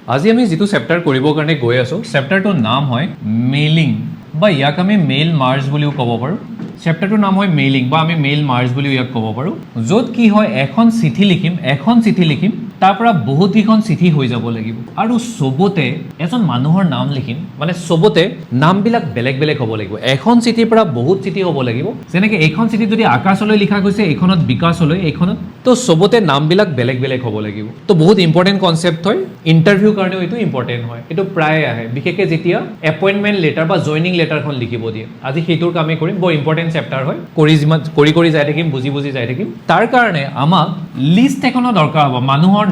আজি আমি যেটো চেপ্টাৰ কৰিবৰ কাৰণে গৈ আছো চেপ্টাৰটোৰ নাম হয় মেইলিং বা ইয়াক আমি মেইল মাৰ্জ বুলিও ক'ব পাৰো চেপ্টাৰটোৰ নাম হয় মেইলিং বা আমি মেইল মাৰ্জ বুলিও ইয়াক ক'ব পাৰো য'ত কি হয় এখন চিঠি লিখিম তাৰ পৰা বহুত কিখন চিঠি হৈ যাব লাগিব আৰু সবতে এজন মানুহৰ নাম লিখিম মানে সবতে নামবিলাক বেলেগ বেলেগ হ'ব লাগিব এখন চিঠিৰ পৰা বহুত চিঠি হ'ব লাগিব যেনেকৈ এইখন চিঠি যদি আকাশলৈ লিখা গৈছে এইখনত বিকাশলৈ এইখনত তো সবতে নামবিলাক বেলেগ বেলেগ হ'ব লাগিব তো বহুত ইম্পৰ্টেণ্ট কনচেপ্ট হয় ইণ্টাৰভিউ কাৰণেও এইটো ইম্পৰ্টেণ্ট হয় এইটো প্ৰায় আহে বিশেষকৈ যেতিয়া এপইণ্টমেণ্ট লেটাৰ বা জইনিং লেটাৰখন লিখিব দিয়ে আজি সেইটোৰ কামেই কৰিম বৰ ইম্পৰ্টেণ্ট চেপ্টাৰ হয় কৰি যাই থাকিম বুজি যাই থাকিম তাৰ কাৰণে আমাক লিষ্ট এখনৰ দৰকাৰ হ'ব মানুহৰ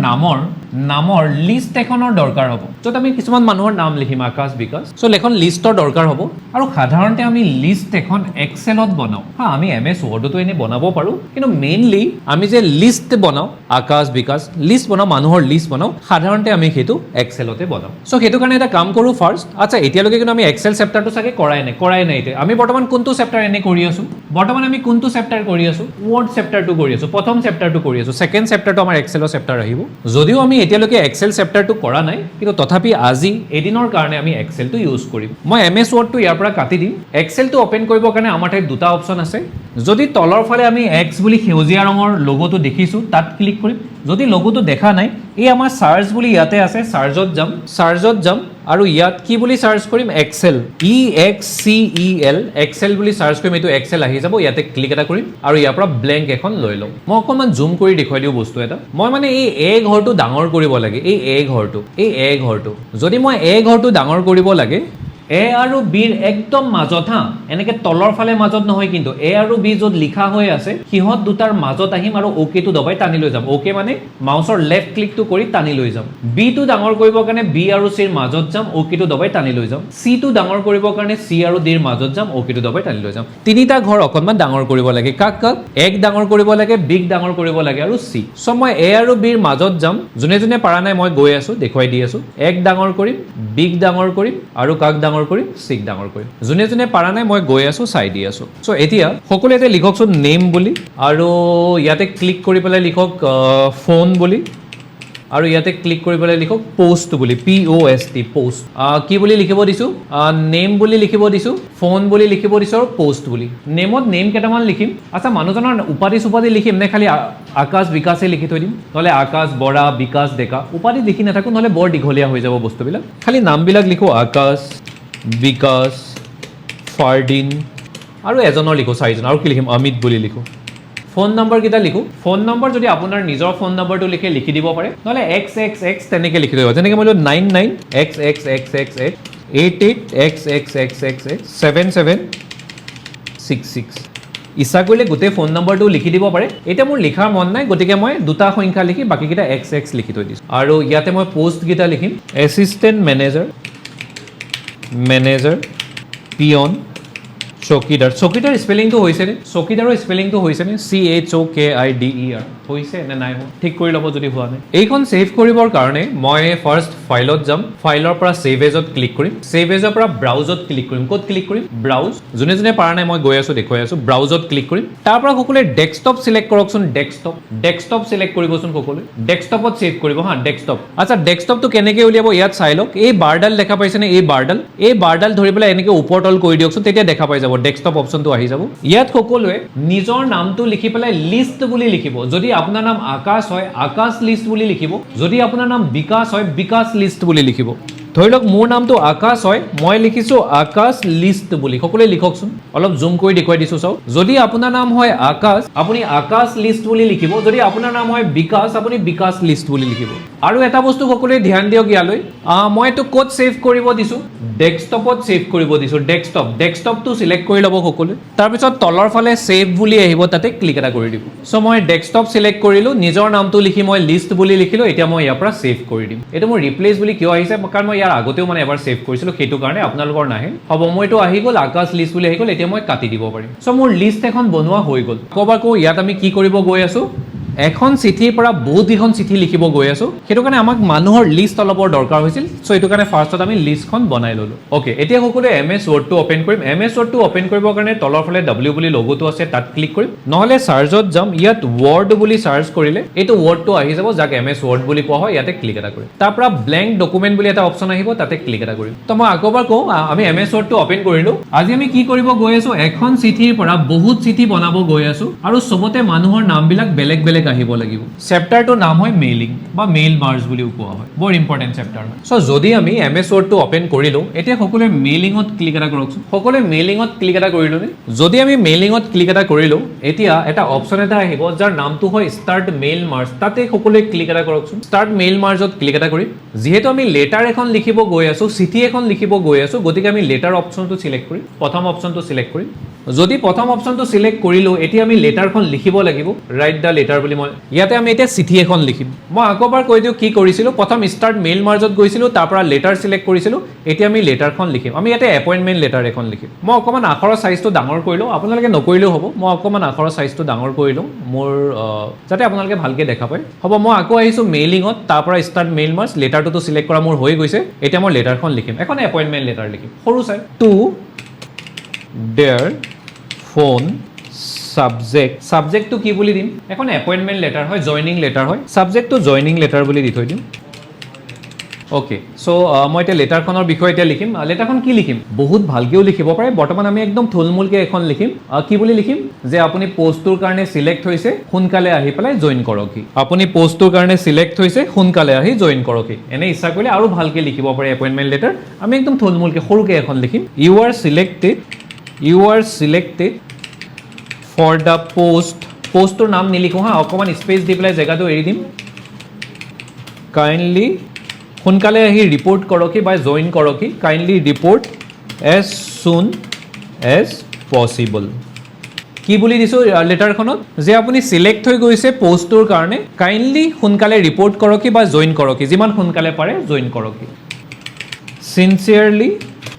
নামৰ লিষ্ট এখনৰ দৰকাৰ হ'ব য'ত আমি কিছুমান মানুহৰ নাম লিখিম আকাশ বিকাশ চ' এখন লিষ্টৰ দৰকাৰ হ'ব আৰু সাধাৰণতে আমি লিষ্ট এখন এক্সেলত বনাওঁ আমি MS ৱৰ্ডতো এনে বনাব পাৰোঁ কিন্তু মেইনলি আমি যে লিষ্ট বনাওঁ আকাশ বিকাশ লিষ্ট বনাওঁ মানুহৰ লিষ্ট বনাওঁ সাধাৰণতে আমি সেইটো এক্সেলতে বনাওঁ চ' সেইটো কাৰণে এটা কাম কৰোঁ ফাৰ্ষ্ট আচ্ছা এতিয়ালৈকে কিন্তু আমি এক্সেল চেপ্টাৰটো চাগে কৰাই নাই এতিয়া আমি বৰ্তমান কোনটো চেপ্টাৰ এনে কৰি আছোঁ বৰ্তমান আমি কোনটো চেপ্টাৰ কৰি আছোঁ ৱৰ্ড চেপ্টাৰটো কৰি আছোঁ প্ৰথম চেপ্টাৰটো কৰি আছোঁ ছেকেণ্ড চেপ্টাৰটো আমাৰ এক্সেলৰ চেপ্টাৰ আহিব যদিও আমি এতিয়ালৈকে এক্সেল চেপ্টাৰটো কৰা নাই কিন্তু তথাপি আজি এদিনৰ কাৰণে আমি এক্সেলটো ইউজ কৰিম মই MS ৱৰ্ডটো ইয়াৰ পৰা কাটি দিম এক্সেলটো অপেন কৰিবৰ কাৰণে আমাৰ ঠাইত দুটা অপশ্যন আছে যদি তলৰ ফালে আমি এক্স বুলি সেউজীয়া ৰঙৰ লগোটো দেখিছোঁ তাত ক্লিক কৰিম যদি লগোটো দেখা নাই এই আমাৰ চাৰ্চ বুলি ইয়াতে আছে চাৰ্জত যাম আৰু ইয়াত কি বুলি চাৰ্চ কৰিম এক্সেল EXCEL এক্সেল বুলি চাৰ্চ কৰিম এইটো এক্সেল আহি যাব ইয়াতে ক্লিক এটা কৰিম আৰু ইয়াৰ পৰা ব্লেংক এখন লৈ লওঁ মই অকণমান জুম কৰি দেখুৱাই দিওঁ বস্তু এটা মই মানে এই ঘৰটো ডাঙৰ কৰিব লাগে এই ঘৰটো যদি মই ঘৰটো ডাঙৰ কৰিব লাগে A আৰু বিৰ একদম মাজত এনেকে তলৰ ফালে মাজত নহয় কিন্তু A আৰু B য'ত লিখা হৈ আছে সিহঁত দুটাৰ মাজত আহিম আৰু OK টো দবাই টানি লৈ যাম OK মানে মাউচৰ লেফ্ট ক্লিকটো কৰি টানি লৈ যাম B টো ডাঙৰ কৰিবৰ কাৰণে B আৰু C ৰ মাজত যাম OK টো দবাই টানি লৈ যাম C টো ডাঙৰ কৰিবৰ কাৰণে C আৰু D ৰ মাজত যাম OK টো দবাই টানি লৈ যাম তিনিটা ঘৰ অকণমান ডাঙৰ কৰিব লাগে কাক এক ডাঙৰ কৰিব লাগে বিগ ডাঙৰ কৰিব লাগে আৰু C চ' মই A আৰু B ৰ মাজত যাম যোনে পাৰা নাই মই গৈ আছো দেখুৱাই দি আছো এক ডাঙৰ কৰিম বিগ ডাঙৰ কৰিম আৰু কাক ডাঙৰ কৰিম সিক ডাঙৰ কৰিম যোনে পাৰা নাই মই গৈ আছো চাই দি আছো চ' এতিয়া সকলোৱে ইয়াতে লিখকচোন নেম বুলি আৰু ইয়াতে ক্লিক কৰি পেলাই লিখক ফোন বুলি আৰু ইয়াতে ক্লিক কৰি পেলাই লিখক পোষ্ট বুলি POST পোষ্ট কি বুলি লিখিব দিছো নেম বুলি লিখিব দিছো ফোন বুলি লিখিব দিছো আৰু পোষ্ট বুলি নেমত নেম কেইটামান লিখিম আচ্ছা মানুহজনৰ উপাধি লিখিম নে খালি আকাশ বিকাশে লিখি থৈ দিম নহ'লে আকাশ বৰা বিকাশ ডেকা উপাধি লিখি নাথাকো নহ'লে বৰ দীঘলীয়া হৈ যাব বস্তুবিলাক খালি নামবিলাক লিখো আকাশ বিকাশ ফাৰদিন আৰু এজনৰ লিখো চাৰিজন আৰু কি লিখিম অমিত বুলি লিখো ফোন নম্বৰ কেইটা লিখো ফোন নম্বৰ যদি আপোনাৰ নিজৰ ফোন নম্বৰটো লিখি দিব পাৰে নহ'লে XXX তেনেকৈ লিখি দিব যেনেকৈ মই 99XXXXXXXXX7766 ইচ্ছা কৰিলে গোটেই ফোন নম্বৰটো লিখি দিব পাৰে এতিয়া মোৰ লিখাৰ মন নাই গতিকে মই দুটা সংখ্যা লিখি বাকীকেইটা XX লিখি থৈ দিছোঁ আৰু ইয়াতে মই পোষ্টকেইটা লিখিম এছিষ্টেণ্ট মেনেজাৰ পিয়ন চকীদাৰ স্পেলিংটো হৈছেনে চকীদাৰৰ স্পেলিংটো হৈছেনে CHOKIDER হৈছে নে নাই ঠিক কৰি ল'ব যদি হোৱা নাই এইখন ছেভ কৰিবৰ কাৰণে মই ফাৰ্ষ্ট ফাইলত যাম ফাইলৰ পৰা ছেভ এজত ক্লিক কৰিম ছেভ এজৰ পৰা ব্ৰাউজত ক্লিক কৰিম ক'ত ক্লিক কৰিম ব্ৰাউজ যোনে পাৰা নাই মই গৈ আছো দেখুৱাই আছো ব্ৰাউজত ক্লিক কৰিম তাৰ পৰা সকলোৱে ডেস্কটপ চিলেক্ট কৰকচোন ডেস্কটপ চিলেক্ট কৰিবচোন সকলোৱে ডেস্কটপত ছেভ কৰিব ডেস্কটপ আচ্ছা ডেস্কটপটো কেনেকৈ উলিয়াব ইয়াত চাই লওক এই বাৰডাল দেখা পাইছেনে এই বাৰডাল ধৰি পেলাই এনেকৈ ওপৰ তল কৰি দিয়কচোন তেতিয়া দেখা পাই যাব ডেস্কটপ অপশ্যনটো আহি যাব ইয়াত সকলোৱে নিজৰ নামটো লিখি পেলাই লিষ্ট বুলি লিখিব যদি আপোনাৰ নাম আকাশ হয় আকাশ লিষ্ট বুলি লিখিব যদি আপোনাৰ নাম বিকাশ হয় বিকাশ লিষ্ট বুলি লিখিব ধৰি লওক মোৰ নামটো আকাশ হয় মই লিখিছো আকাশ লিষ্ট বুলি সকলোৱে লিখকচোন অলপ জুম কৰি দেখুৱাই দিছো চাওক যদি আপোনাৰ নাম হয় আকাশ আপুনি আকাশ লিষ্ট বুলি লিখিব যদি আপোনাৰ নাম হয় বিকাশ আপুনি বিকাশ লিষ্ট বুলি লিখিব আৰু এটা বস্তু সকলোৱে ধ্যান দিয়ক ইয়ালৈ মই এইটো ক'ত ছেভ কৰিব দিছো ডেস্কটপত ছেভ কৰিব দিছো ডেস্কটপটো চিলেক্ট কৰি ল'ব সকলোৱে তাৰপিছত তলৰ ফালে ছেভ বুলি আহিব তাতে ক্লিক এটা কৰি দিব চ' মই ডেস্কটপ চিলেক্ট কৰিলো নিজৰ নামটো লিখি মই লিষ্ট বুলি লিখিলো এতিয়া মই ইয়াৰ পৰা ছেভ কৰি দিম এইটো মোৰ ৰিপ্লেচ বুলি কিয় আহিছে কাৰণ মই ইয়াৰ আগতেও মানে এবাৰ ছেভ কৰিছিলো সেইটো কাৰণে আপোনালোকৰ নাহে হ'ব মই এইটো আহি গ'ল আকাশ লিষ্ট বুলি আহি গ'ল এতিয়া মই কাটি দিব পাৰিম চ' মোৰ লিষ্ট এখন বনোৱা হৈ গ'ল ক'ৰবাৰ ইয়াত আমি কি কৰিব গৈ আছো এখন চিঠিৰ পৰা বহুতকেইখন চিঠি লিখিব গৈ আছোঁ, সেইটো কাৰণে আমাক মানুহৰ লিষ্ট অলপৰ দৰকাৰ হৈছিল। চ' এইটো কাৰণে ফাৰ্ষ্টত আমি লিষ্টখন বনাই ল'লোঁ। অ'কে, এতিয়া সকলোৱে MS ৱৰ্ডটো অ'পেন কৰিম। MS ৱৰ্ডটো অ'পেন কৰিবৰ কাৰণে তলৰ ফালে W বুলি লগোটো আছে, তাত ক্লিক কৰিম। নহ'লে চাৰ্জত যাম, ইয়াত ৱৰ্ড বুলি চাৰ্চ কৰিলে এইটো ৱৰ্ডটো আহি যাব, যাক MS ৱৰ্ড বুলি কোৱা হয়। ইয়াতে ক্লিক এটা কৰিম। তাৰ পৰা ব্লেংক ডকুমেণ্ট বুলি এটা অপশ্যন আহিব, তাতে ক্লিক এটা কৰিম। তো মই আকৌবাৰ কওঁ, আমি MS ৱৰ্ডটো অ'পেন কৰিলোঁ। আজি আমি কি কৰিব গৈ আছোঁ, এখন চিঠিৰ পৰা বহুত চিঠি বনাব গৈ আছোঁ, আৰু চবতে মানুহৰ নামবিলাক বেলেগ বেলেগ আহিব লাগিব। চেপ্টাৰটোৰ নাম হয় মেইলিং বা মেইল মাৰ্জ বুলিও কোৱা হয়। বৰ ইম্পৰ্টেণ্ট চেপ্টাৰ হয়। চ' যদি আমি MS ৱৰ্ডটো অ'পেন কৰিলোঁ, এতিয়া সকলোৱে মেইলিঙত ক্লিক এটা কৰকচোন। সকলোৱে মেইলিঙত ক্লিক এটা কৰিলোঁ নে? যদি আমি মেইলিঙত ক্লিক এটা কৰিলোঁ, এতিয়া এটা অপশ্যন এটা আহিব, যাৰ নামটো হয় ষ্টাৰ্ট মেইল মাৰ্জ। তাতে সকলোৱে ক্লিক এটা কৰকচোন। ষ্টাৰ্ট মেইল মাৰ্জত ক্লিক এটা কৰিম। যিহেতু আমি লেটাৰ এখন লিখিব গৈ আছোঁ, চিঠি এখন লিখিব গৈ আছোঁ, গতিকে আমি লেটাৰ অপশ্যনটো চিলেক্ট কৰিম। প্ৰথম অপশ্যনটো চিলেক্ট কৰিম। যদি প্ৰথম অপশ্যনটো চিলেক্ট কৰিলোঁ, এতিয়া আমি লেটাৰখন লিখিব লাগিব। ৰাইট দ্য লেটাৰ বুলি মই ইয়াতে আমি এতিয়া চিঠি এখন লিখিম। মই আকৌবাৰ কৈ দিওঁ কি কৰিছিলোঁ। প্ৰথম ষ্টাৰ্ট মেইল মাৰ্জত গৈছিলোঁ, তাৰ পৰা লেটাৰ চিলেক্ট কৰিছিলোঁ। এতিয়া আমি লেটাৰখন লিখিম। আমি ইয়াতে এপইণ্টমেণ্ট লেটাৰ এখন লিখিম। মই অকণমান আখৰৰ চাইজটো ডাঙৰ কৰি লওঁ, আপোনালোকে নকৰিলেও হ'ব। মই অকণমান আখৰৰ চাইজটো ডাঙৰ কৰি লওঁ, মোৰ যাতে আপোনালোকে ভালকৈ দেখা পায়। হ'ব, মই আকৌ আহিছোঁ মেইলিঙত, তাৰ পৰা ষ্টাৰ্ট মেইল মাৰ্জ, লেটাৰটোতো চিলেক্ট কৰা মোৰ হৈ গৈছে। এতিয়া মই লেটাৰখন লিখিম, এখন এপইণ্টমেণ্ট লেটাৰ লিখিম, সৰু চাই। টু দেয়াৰ ফোন ছাবজেক্টটো কি বুলি দিম? এখন এপইণ্টমেণ্ট লেটাৰ হয়, জইনিং লেটাৰ হয়। ছাবজেক্টটো জইনিং লেটাৰ বুলি দি থৈ দিম। অ'কে, চ' মই এতিয়া লেটাৰখনৰ বিষয়ে এতিয়া লিখিম। লেটাৰখন কি লিখিম? বহুত ভালকৈও লিখিব পাৰে। বৰ্তমান আমি একদম থুলমূলকৈ এখন লিখিম। কি বুলি লিখিম? যে আপুনি পষ্টটোৰ কাৰণে চিলেক্ট হৈছে, সোনকালে আহি পেলাই জইন কৰকহি। আপুনি পষ্টটোৰ কাৰণে চিলেক্ট হৈছে, সোনকালে আহি জইন কৰকহি। এনে ইচ্ছা কৰিলে আৰু ভালকৈ লিখিব পাৰে এপইণ্টমেণ্ট লেটাৰ। আমি একদম থুলমূলকৈ সৰুকৈ এখন লিখিম। You are selected for the পষ্টটোৰ নাম নিলিখোঁ হা, অকণমান স্পেচ দি পেলাই জেগাটো এৰি দিম। কাইণ্ডলি সোনকালে আহি ৰিপৰ্ট কৰকহি বা জইন কৰকহি। কাইণ্ডলি ৰিপৰ্ট এজ চুন এজ পচিবল। কি বুলি দিছোঁ লেটাৰখনত? যে আপুনি চিলেক্ট হৈ গৈছে পষ্টটোৰ কাৰণে, কাইণ্ডলি সোনকালে ৰিপৰ্ট কৰকহি বা জইন কৰকহি, যিমান সোনকালে পাৰে জইন কৰকহি। চিনচিয়াৰলি,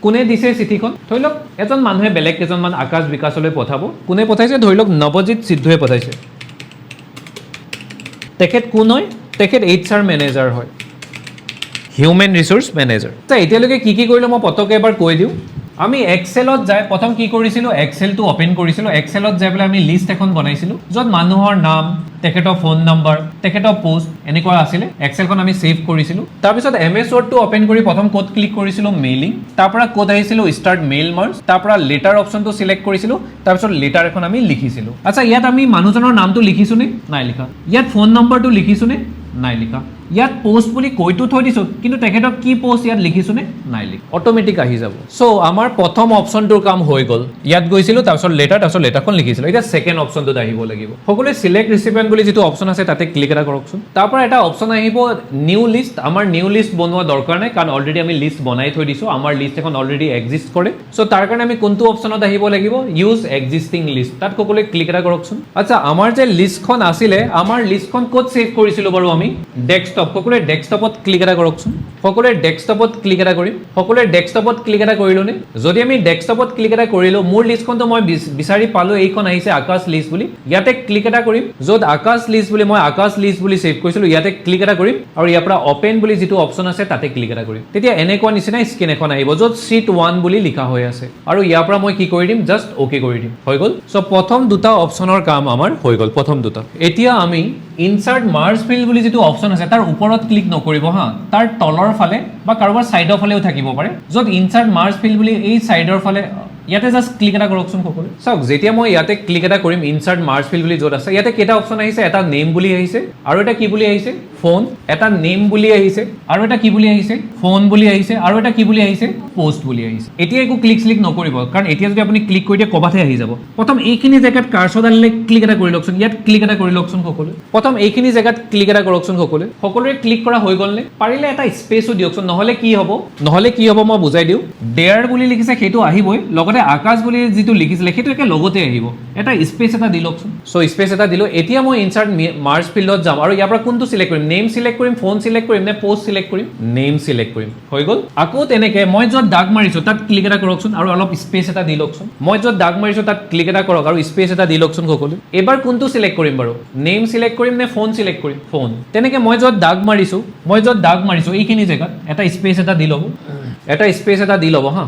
কোনে দিছে চিঠিখন? ধৰি লওক এজন মানুহে বেলেগ কেইজনমান আকাশ বিকাশলৈ পঠাব। কোনে পঠাইছে? ধৰি লওক নৱজিৎ সিদ্ধুৱে পঠাইছে। তেখেত কোন হয়? তেখেত HR মেনেজাৰ হয়, হিউমেন ৰিচোৰ্চ মেনেজাৰ। এতিয়ালৈকে কি কি কৰিলোঁ মই পটককৈ এবাৰ কৈ দিওঁ। আমি এক্সেলত যাই প্ৰথম কি কৰিছিলোঁ? এক্সেলটো অ'পেন কৰিছিলোঁ। এক্সেলত যাই পেলাই আমি লিষ্ট এখন বনাইছিলোঁ, য'ত মানুহৰ নাম, তেখেতৰ ফোন নম্বৰ, তেখেতৰ পোষ্ট এনেকুৱা আছিলে। এক্সেলখন আমি ছেভ কৰিছিলোঁ। তাৰপিছত MS ৱৰ্ডটো অ'পেন কৰি প্ৰথম ক'ত ক্লিক কৰিছিলোঁ? মেইলিং। তাৰ পৰা ক'ত আহিছিলোঁ? Start mail merge. তাৰ পৰা লেটাৰ অপশ্যনটো চিলেক্ট কৰিছিলোঁ। তাৰপিছত লেটাৰ এখন আমি লিখিছিলোঁ। আচ্ছা, ইয়াত আমি মানুহজনৰ নামটো লিখিছোঁনে? নাই লিখা। ইয়াত ফোন নম্বৰটো লিখিছোঁনে? নাই লিখা। ইয়াত পোষ্ট বুলি কৈতো থৈ দিছোঁ, কিন্তু তেখেতক কি পোষ্ট ইয়াত লিখিছোঁনে? নাই লিখা। অট'মেটিক আহি যাব। চ' আমাৰ প্ৰথম অপশ্যনটোৰ কাম হৈ গ'ল। ইয়াত গৈছিলোঁ, তাৰপিছত লেটাৰখন লিখিছিলোঁ। এতিয়া ছেকেণ্ড অপশ্যনটোত আহিব লাগিব। সকলোৱে চিলেক্ট ৰিচিপিয়েণ্ট বুলি যিটো অপশ্যন আছে, তাতে ক্লিক এটা কৰকচোন। তাৰ পৰা এটা অপশ্যন আহিব নিউ লিষ্ট। আমাৰ নিউ লিষ্ট বনোৱা দৰকাৰ নাই, কাৰণ অলৰেডি আমি লিষ্ট বনাই থৈ দিছোঁ। আমাৰ লিষ্ট এখন অলৰেডি এক্সিষ্ট কৰে। চ' তাৰ কাৰণে আমি কোনটো অপশ্যনত আহিব লাগিব? Use existing list. তাত সকলোৱে ক্লিক এটা কৰকচোন। আচ্ছা, আমাৰ যে লিষ্টখন আছিলে, আমাৰ লিষ্টখন ক'ত ছেভ কৰিছিলোঁ বাৰু আমি? ডেস্কটপ। সকলোৱে ডেস্কটপত ক্লিক এটা কৰকচোন। সকলোৱে ডেস্কটপত ক্লিক এটা কৰিম। সকলোৱে ডেস্কটপত ক্লিক এটা কৰিলোঁনে? যদি আমি ডেস্কটপত ক্লিক এটা কৰিলোঁ, মোৰ লিষ্টখনটো মই বিচাৰি পালোঁ, এইখন আহিছে আকাশ লিষ্ট বুলি। ইয়াতে ক্লিক এটা কৰিম। য'ত আকাশ লিষ্ট বুলি মই আকাশ লিষ্ট বুলি ছেভ কৰিছিলোঁ, ইয়াতে ক্লিক এটা কৰিম, আৰু ইয়াৰ পৰা অপেন বুলি যিটো অপশ্যন আছে, তাতে ক্লিক এটা কৰিম। তেতিয়া এনেকুৱা নিচিনা স্ক্ৰীন এখন আহিব, য'ত Sheet 1 বুলি লিখা হৈ আছে। আৰু ইয়াৰ পৰা মই কি কৰি দিম? জাষ্ট অ'কে কৰি দিম। হৈ গ'ল। চ' প্ৰথম দুটা অপশ্যনৰ কাম আমাৰ হৈ গ'ল, প্ৰথম দুটা। এতিয়া আমি ইনচাৰ্ট মাৰ্জ ফিল্ড বুলি যিটো অপশ্যন আছে, তাৰ ওপৰত ক্লিক নকৰিব হা, তাৰ তলৰ ফালে বা কাৰোবাৰ ছাইডৰ ফালেও থাকিব পাৰে। য'ত ইনচাৰ্ট মাৰ্জ ফিল্ড বুলি এই ছাইডৰ ফালে, ইয়াতে জাষ্ট ক্লিক এটা কৰকচোন সকলোৱে। চাওক, যেতিয়া মই ইয়াতে ক্লিক এটা কৰিম, ইনচাৰ্ট মাৰ্জ ফিল্ড বুলি য'ত আছে, ইয়াতে কেইটা অপশ্যন আহিছে? এটা নেম বুলি আহিছে, আৰু এটা কি বুলি আহিছে? ফোন। এটা নেম বুলি আহিছে, আৰু এটা কি বুলি আহিছে? ফোন বুলি আহিছে, আৰু এটা কি বুলি আহিছে? পোষ্ট বুলি আহিছে। এতিয়া একো ক্লিক শ্লিক নকৰিব, কাৰণ এতিয়া যদি আপুনি ক্লিক কৰি দিয়ে ক'ৰবাতহে আহি যাব। প্ৰথম এইখিনি জেগাত কাৰ্চৰ ডালিলে ক্লিক এটা কৰি লওকচোন। ইয়াত ক্লিক এটা কৰি লওকচোন সকলোৱে। প্ৰথম এইখিনি জেগাত ক্লিক এটা কৰকচোন সকলোৱে। সকলোৱে ক্লিক কৰা হৈ গ'লনে? পাৰিলে এটা স্পেচো দিয়কচোন, নহ'লে কি হ'ব মই বুজাই দিওঁ। ডেয়াৰ বুলি লিখিছে, সেইটো আহিবই, লগতে নহ'লে আকাশ বুলি যিটো লিখিছিলে সেইটো একে লগতে আহিব এটা স্পেচ এটা দি লওকচোন চ' স্পেচ এটা দিলোঁ এতিয়া মই ইনচাৰ্ট মাৰ্জ ফিল্ডত যাম আৰু ইয়াৰ পৰা কোনটো চিলেক্ট কৰিম নেম চিলেক্ট কৰিম ফোন চিলেক্ট কৰিম নে পোষ্ট চিলেক্ট কৰিম নেম চিলেক্ট কৰিম হৈ গ'ল আকৌ তেনেকৈ মই য'ত দাগ মাৰিছোঁ তাত ক্লিক এটা কৰকচোন আৰু অলপ স্পেচ এটা দি লওকচোন মই য'ত দাগ মাৰিছোঁ তাত ক্লিক এটা কৰক আৰু স্পেচ এটা দি লওকচোন সকলো এবাৰ কোনটো চিলেক্ট কৰিম বাৰু নেম চিলেক্ট কৰিম নে ফোন চিলেক্ট কৰিম ফোন তেনেকৈ মই য'ত দাগ মাৰিছোঁ এইখিনি জেগাত এটা স্পেচ এটা দি ল'ব এটা স্পেচ এটা দি ল'ব হা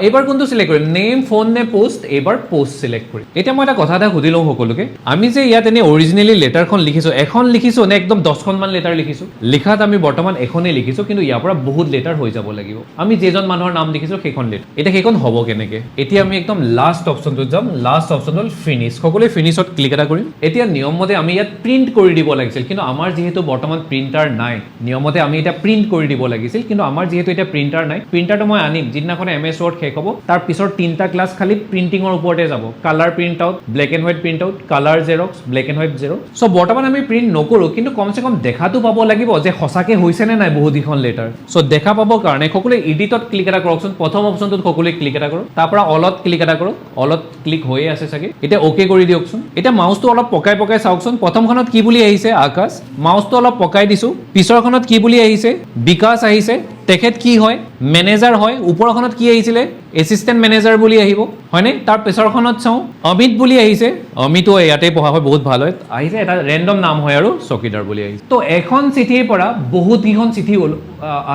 এইবাৰ কোনটো চিলেক্ট কৰিম নেম ফোন নে পোষ্ট এইবাৰ পোষ্ট চিলেক্ট কৰিম এতিয়া মই এটা কথা এটা সুধি লওঁ সকলোকে আমি যে ইয়াত এনে অৰিজিনেলি লেটাৰখন লিখিছোঁ এখন লিখিছোঁ নে একদম 10খনমান লেটাৰ লিখিছোঁ লিখাত আমি বৰ্তমান এখনেই লিখিছোঁ কিন্তু ইয়াৰ পৰা বহুত লেটাৰ হৈ যাব লাগিব আমি যেজন মানুহৰ নাম লিখিছোঁ সেইখন লেটাৰ এতিয়া সেইখন হ'ব কেনেকৈ এতিয়া আমি একদম লাষ্ট অপশ্যনটোত যাম লাষ্ট অপশ্যন হ'ল ফিনিছ সকলোৱে ফিনিছত ক্লিক এটা কৰিম এতিয়া নিয়মমতে আমি ইয়াত প্ৰিণ্ট কৰি দিব লাগিছিল কিন্তু আমাৰ যিহেতু বৰ্তমান প্ৰিণ্টাৰ নাই নিয়মতে আমি এতিয়া প্ৰিণ্ট কৰি দিব লাগিছিল কিন্তু আমাৰ যিহেতু এতিয়া প্ৰিণ্টাৰ নাই প্ৰিণ্টাৰটো মই আনিম যিদিনাখন MS Word শেষ হ'ব তাৰ পিছৰ 3টা ক্লাছ খালি প্ৰিণ্টিঙৰ ওপৰতে যাব colour print out black and white print out colour xerox black and white xerox চ' বৰ্তমান আমি প্ৰিণ্ট নকৰোঁ কিন্তু কমচে কম দেখাটো পাব লাগিব যে সঁচাকৈ হৈছে নে নাই বহুতকেইখন লেটাৰ চ' দেখা পাবৰ কাৰণে সকলোৱে এডিটত ক্লিক এটা কৰকচোন প্ৰথম অপশ্যনটোত সকলোৱে ক্লিক এটা কৰক তাৰ পৰা অলত ক্লিক এটা কৰক অলত ক্লিক হৈয়ে আছে চাগে এতিয়া অ'কে কৰি দিয়কচোন এতিয়া মাউচটো অলপ পকাই পকাই চাওকচোন প্ৰথমখনত কি বুলি আহিছে আকাশ মাউচটো অলপ পকাই দিছোঁ পিছৰখনত কি বুলি আহিছে বিকাশ আহিছে তেখেত কি হয় মেনেজাৰ হয় ওপৰখনত কি আহিছিলে এছিষ্টেণ্ট মেনেজাৰ বুলি আহিব হয়নে তাৰ পিছৰখনত চাওঁ অমিত বুলি আহিছে অমিতো ইয়াতে পঢ়া হয় বহুত ভাল হয় আহিছে এটা ৰেণ্ডম নাম হয় আৰু চকীদাৰ বুলি আহিছে তো এখন চিঠিৰ পৰা বহুতকেইখন চিঠি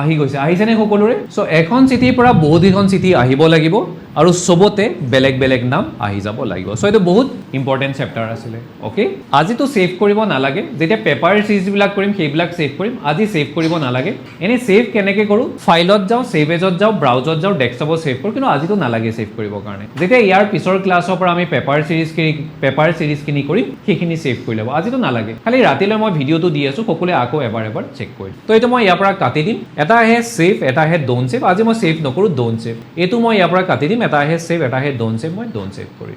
আহি গৈছে আহিছেনে সকলোৰে চ' এখন চিঠিৰ পৰা বহুতকেইখন চিঠি আহিব লাগিব আৰু চবতে বেলেগ বেলেগ নাম আহি যাব লাগিব চ' এইটো বহুত ইম্পৰ্টেণ্ট চেপ্টাৰ আছিলে অ'কে আজিতো ছেভ কৰিব নালাগে যেতিয়া পেপাৰ চিৰিজবিলাক কৰিম সেইবিলাক ছেভ কৰিম আজি ছেভ কৰিব নালাগে এনেই ছেভ কেনেকৈ কৰোঁ ফাইলত যাওঁ ছেভ এজত যাওঁ ব্ৰাউজত যাওঁ ডেস্কটপত ছেভ কৰোঁ কিন্তু আজিতো নালাগে ছেভ কৰিবৰ কাৰণে যেতিয়া ইয়াৰ পিছৰ ক্লাছৰ পৰা আমি পেপাৰ চিৰিজখিনি কৰিম সেইখিনি ছেভ কৰি ল'ব আজিতো নালাগে খালি ৰাতিলৈ মই ভিডিঅ'টো দি আছোঁ সকলোৱে আকৌ এবাৰ চেক কৰিম তো এইটো মই ইয়াৰ পৰা কাটি দিম এটা আহে ছেভ এটা আহে ড'ন্ট ছেভ আজি মই ছেভ নকৰোঁ ড'ন্ট ছেভ এইটো মই ইয়াৰ পৰা কাটি দিম এটা আহে ছেভ এটা আহে ড'ন্ট ছেভ মই ড'ন্ট ছেভ কৰিম